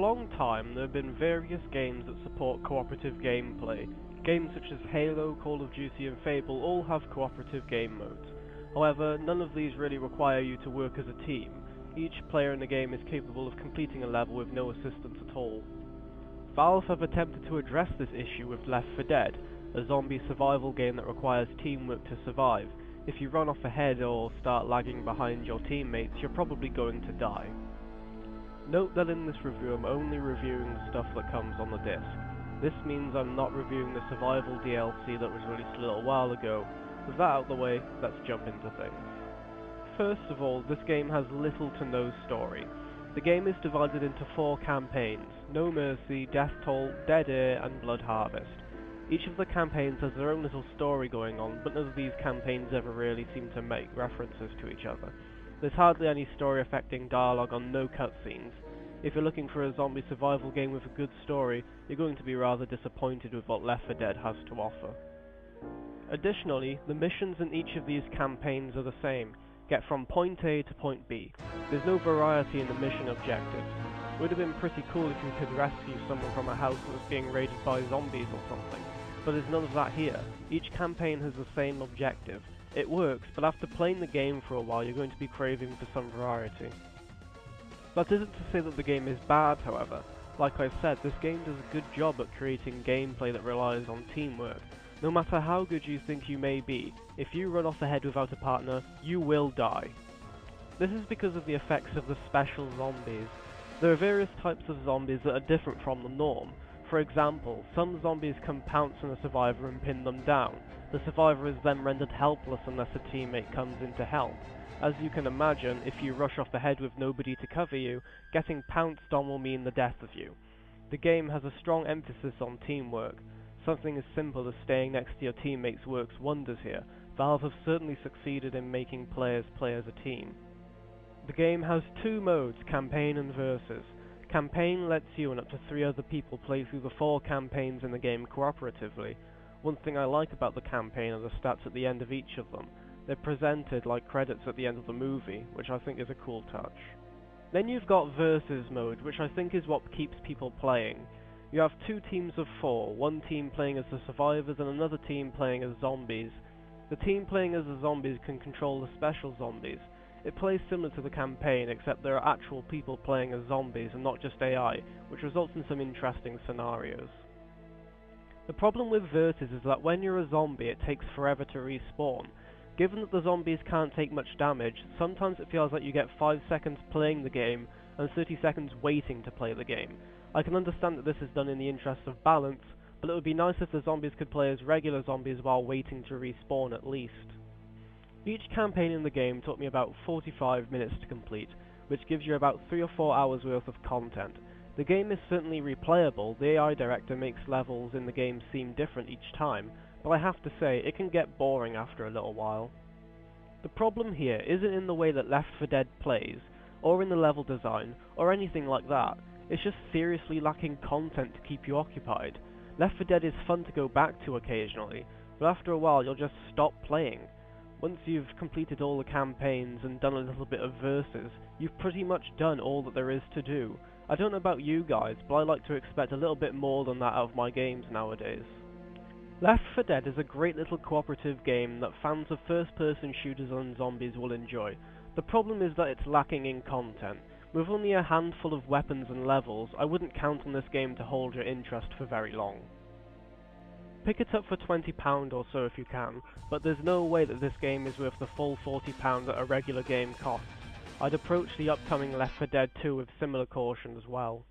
long time, there have been various games that support cooperative gameplay. Games such as Halo, Call of Duty and Fable all have cooperative game modes. However, none of these really require you to work as a team. Each player in the game is capable of completing a level with no assistance at all. Valve have attempted to address this issue with Left 4 Dead, a zombie survival game that requires teamwork to survive. If you run off ahead or start lagging behind your teammates, you're probably going to die. Note that in this review I'm only reviewing the stuff that comes on the disc. This means I'm not reviewing the survival DLC that was released a little while ago. With that out of the way, let's jump into things. First of all, this game has little to no story. The game is divided into 4 campaigns: No Mercy, Death Toll, Dead Air and Blood Harvest. Each of the campaigns has their own little story going on, but none of these campaigns ever really seem to make references to each other. There's hardly any story affecting dialogue on no cutscenes. If you're looking for a zombie survival game with a good story, you're going to be rather disappointed with what Left 4 Dead has to offer. Additionally, the missions in each of these campaigns are the same: get from point A to point B. There's no variety in the mission objectives. It would have been pretty cool if you could rescue someone from a house that was being raided by zombies or something, but there's none of that here. Each campaign has the same objective. It works, but after playing the game for a while you're going to be craving for some variety. That isn't to say that the game is bad, however. Like I said, this game does a good job at creating gameplay that relies on teamwork. No matter how good you think you may be, if you run off ahead without a partner, you will die. This is because of the effects of the special zombies. There are various types of zombies that are different from the norm. For example, some zombies can pounce on a survivor and pin them down. The survivor is then rendered helpless unless a teammate comes in to help. As you can imagine, if you rush off ahead with nobody to cover you, getting pounced on will mean the death of you. The game has a strong emphasis on teamwork. Something as simple as staying next to your teammates works wonders here. Valve have certainly succeeded in making players play as a team. The game has 2 modes, Campaign and Versus. Campaign lets you and up to 3 other people play through the 4 campaigns in the game cooperatively. One thing I like about the campaign are the stats at the end of each of them. They're presented like credits at the end of the movie, which I think is a cool touch. Then you've got Versus mode, which I think is what keeps people playing. You have 2 teams of 4, one team playing as the survivors and another team playing as zombies. The team playing as the zombies can control the special zombies. It plays similar to the campaign, except there are actual people playing as zombies and not just AI, which results in some interesting scenarios. The problem with Versus is that when you're a zombie it takes forever to respawn. Given that the zombies can't take much damage, sometimes it feels like you get 5 seconds playing the game and 30 seconds waiting to play the game. I can understand that this is done in the interest of balance, but it would be nice if the zombies could play as regular zombies while waiting to respawn at least. Each campaign in the game took me about 45 minutes to complete, which gives you about 3 or 4 hours worth of content. The game is certainly replayable. The AI director makes levels in the game seem different each time, but I have to say, it can get boring after a little while. The problem here isn't in the way that Left 4 Dead plays, or in the level design, or anything like that. It's just seriously lacking content to keep you occupied. Left 4 Dead is fun to go back to occasionally, but after a while you'll just stop playing. Once you've completed all the campaigns and done a little bit of Versus, you've pretty much done all that there is to do. I don't know about you guys, but I like to expect a little bit more than that out of my games nowadays. Left 4 Dead is a great little cooperative game that fans of first-person shooters and zombies will enjoy. The problem is that it's lacking in content. With only a handful of weapons and levels, I wouldn't count on this game to hold your interest for very long. Pick it up for £20 or so if you can, but there's no way that this game is worth the full £40 that a regular game costs. I'd approach the upcoming Left 4 Dead 2 with similar caution as well.